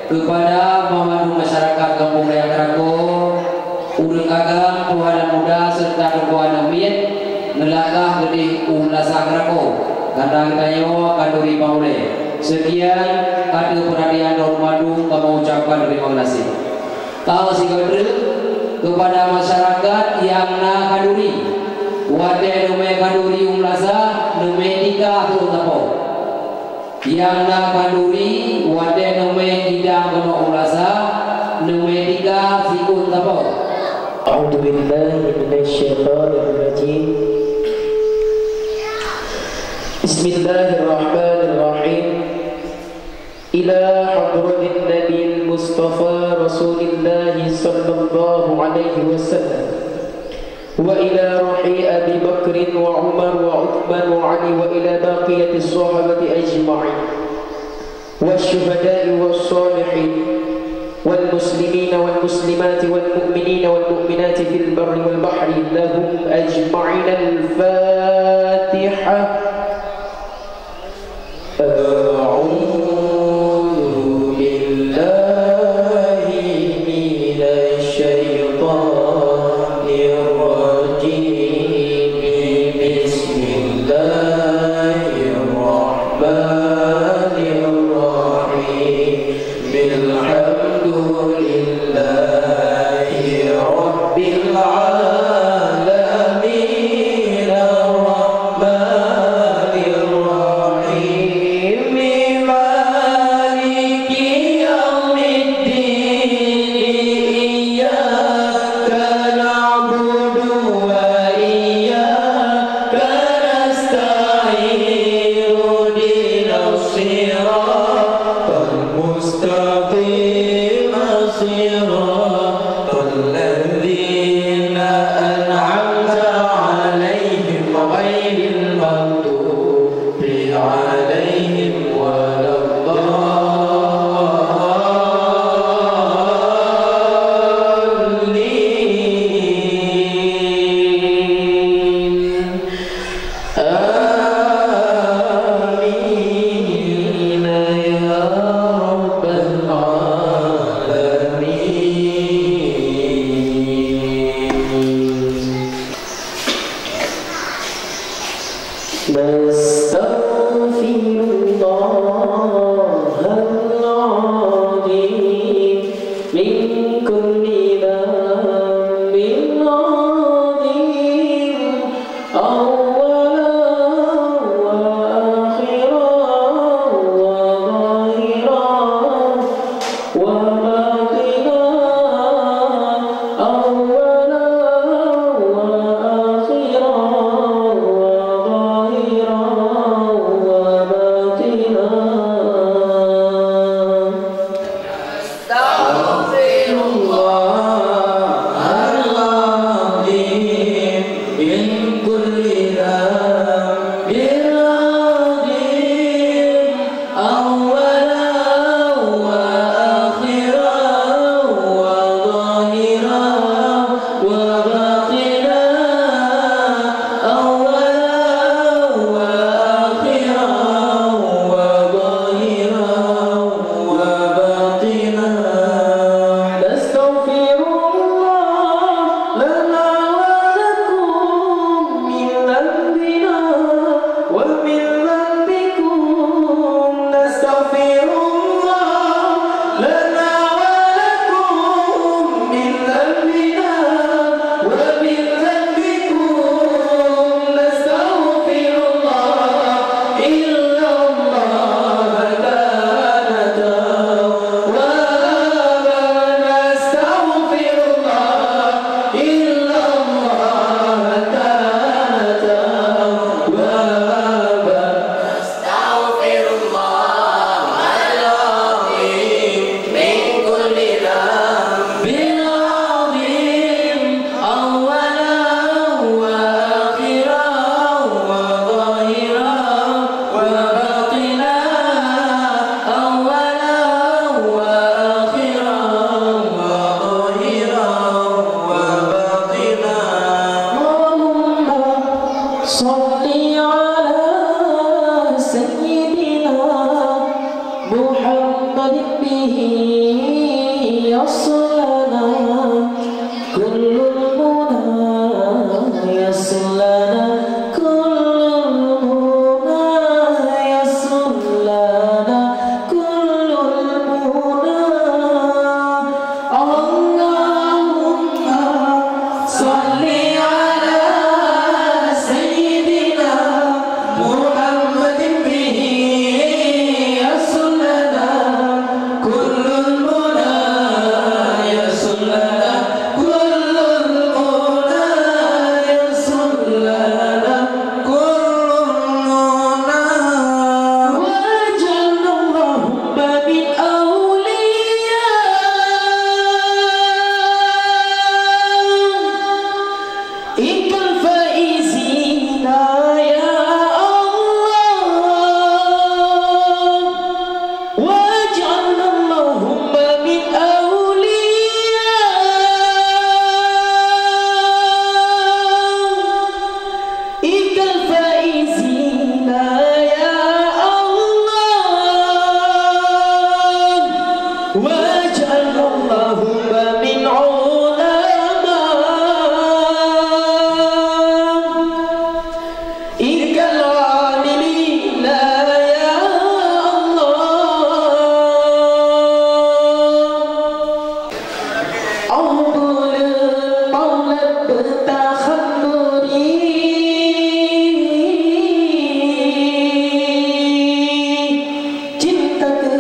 Kepada memandu masyarakat Kampung Raya Karago, Udeng Agam, Tuhan Muda serta Tuhan Amin, Nelagah Gede Lasa Karago, Kandang Tayo, Kanduri Paule. Sekian ada perhatian Nur Madu, kami ucapkan terima kasih. Tahu si kepada masyarakat yang na Kanduri, wate nume Kanduri Lasa, nume nikah tu tapo. Yang na Kanduri, wate nume idang kono Lasa, nume nikah sikun tapo. A'udzu billahi minasyaitonir rajim. Bismillahirrahmanirrahim. Ila hadratin Nabi Mustafa Rasulillah sallallahu alaihi wasallam. Wa ila ruhi Abi Bakr wa Umar wa Uthman wa Ali wa ila baqiyati sahabati ajma'in. Wasyuhada'i wassalihin. والمسلمين والمسلمات والمؤمنين والمؤمنات في البر والبحر لهم أجمعين الفاتحة. أعوذ بالله من الشيطان الرجيم. بسم الله الرحمن الرحيم. بالحمد لله رب العالمين الرحمن الرحيم محمد به يصلنا كل المنى يصلنا كل المنى يصلنا كل المنى اللهم صل على سيدنا محمد به يصلنا كل المنى يصلنا كل المنى يصلنا كل المنى واجعلنا اللهم من أوليائك الفائزين يا الله واجعلنا اللهم من أوليائك الفائزين يا الله واجعلنا اللهم من علمائك العاملين يا الله أفضل المولى بتخلري cinta ke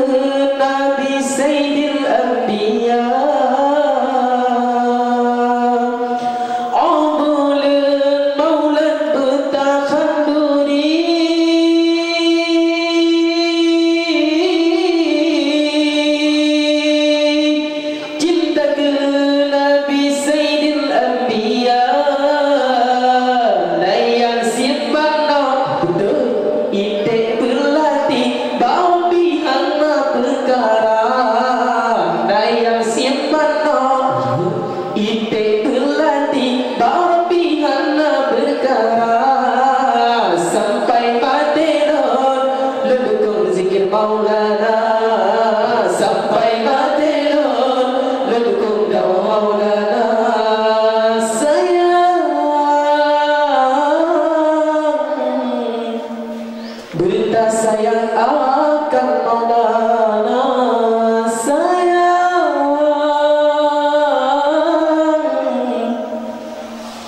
Nabi Sayyidil Anbiya أفضل المولى بتخلري cinta ke Nabi Sayyidil Anbiya Layang simbana betul ite belati bau bihana perkara Layang simbana ite belati bau bihana perkara sampai patenon ledukung zikir Maulana sampai patenon ledukung dawa Maulana sayang berita sayang akan Maulana sayang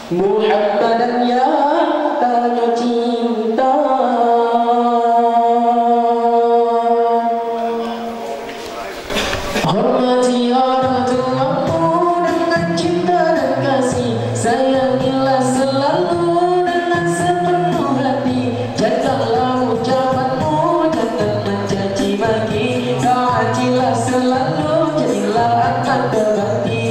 Muhammadan yang tanya cinta hormati orang tuamu dengan cinta dan kasih sayangilah selalu dengan sepenuh hati jagalah ucapanmu jangan mencaci maki taatilah selalu jadilah anak berbakti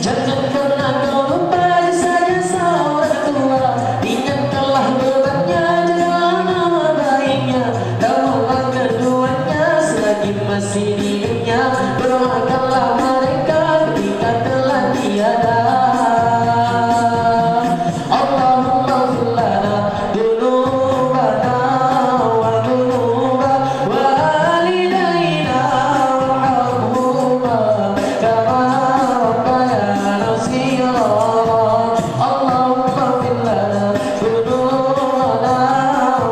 jangan pernah kau lupa jasa orang tua ingatkanlah bebannya jangan nama baiknya tolonglah keduanya selagi masih di dunia doakanlah mereka ketika telah tiada Allahumma fir lana dunubana wa dunuba walidaina warhamhuma kama rabbayana shighara Allahumma fir lana dunubana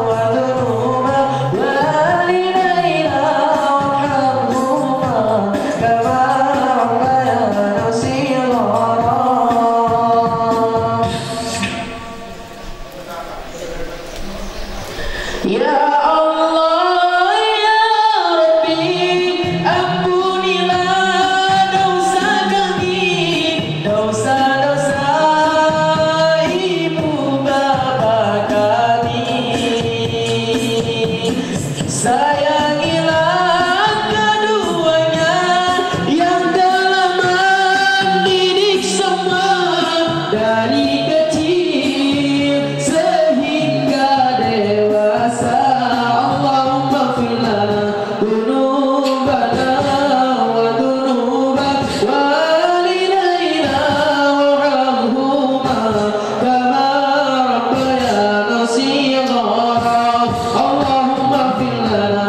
wa dunuba walidaina warhamhuma kama rabbayana shighara Ya Allah ya Rabbi ampunilah dosa kami dosa-dosa ibu bapa kami sayangilah keduanya yang telah mendidik semua dari kecil sehingga dewasa Allahumma fir lana dunubana wa dunuba walidaina warhamhuma kama rabbayana shighara Allahumma fir lana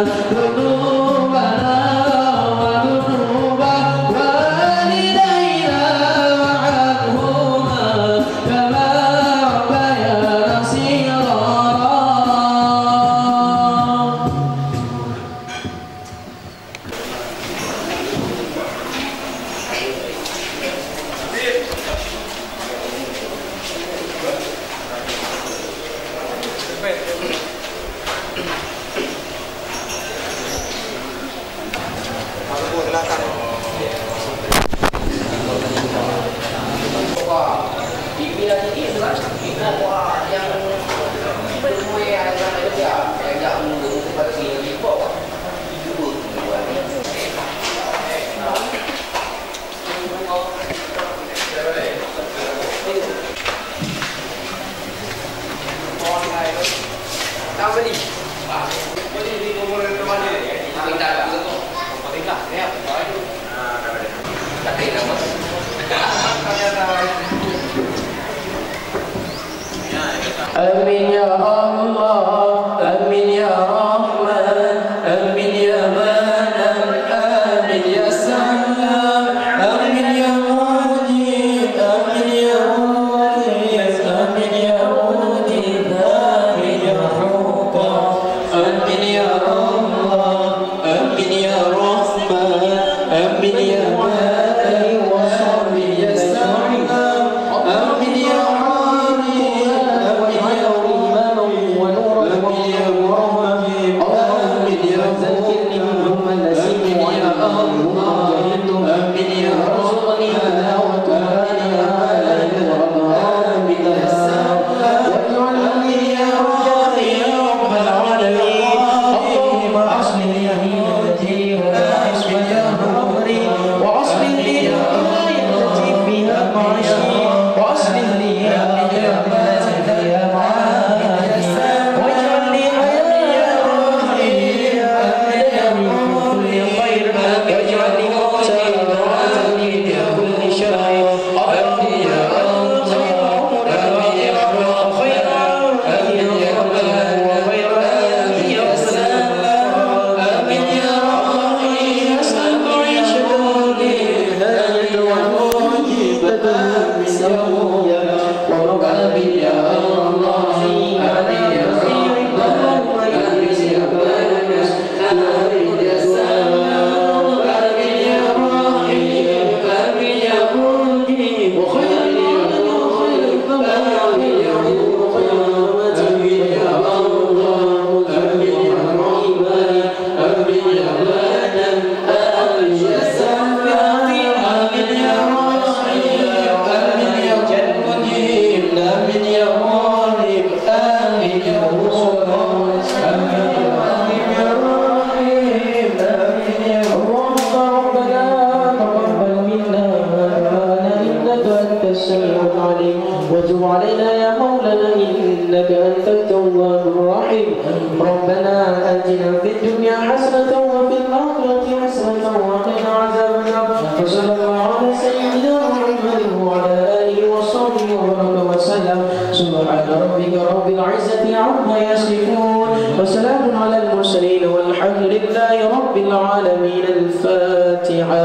الدنيا حسنة وفي الآخرة حسنة وقنا عذاب النار. وصلى الله على سيدنا محمد وعلى آله وصحبه وبارك وسلم. سبحان ربك رب العزة عما يصفون وسلام على المرسلين والحمد لله رب العالمين. الفاتحة.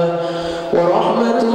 ورحمة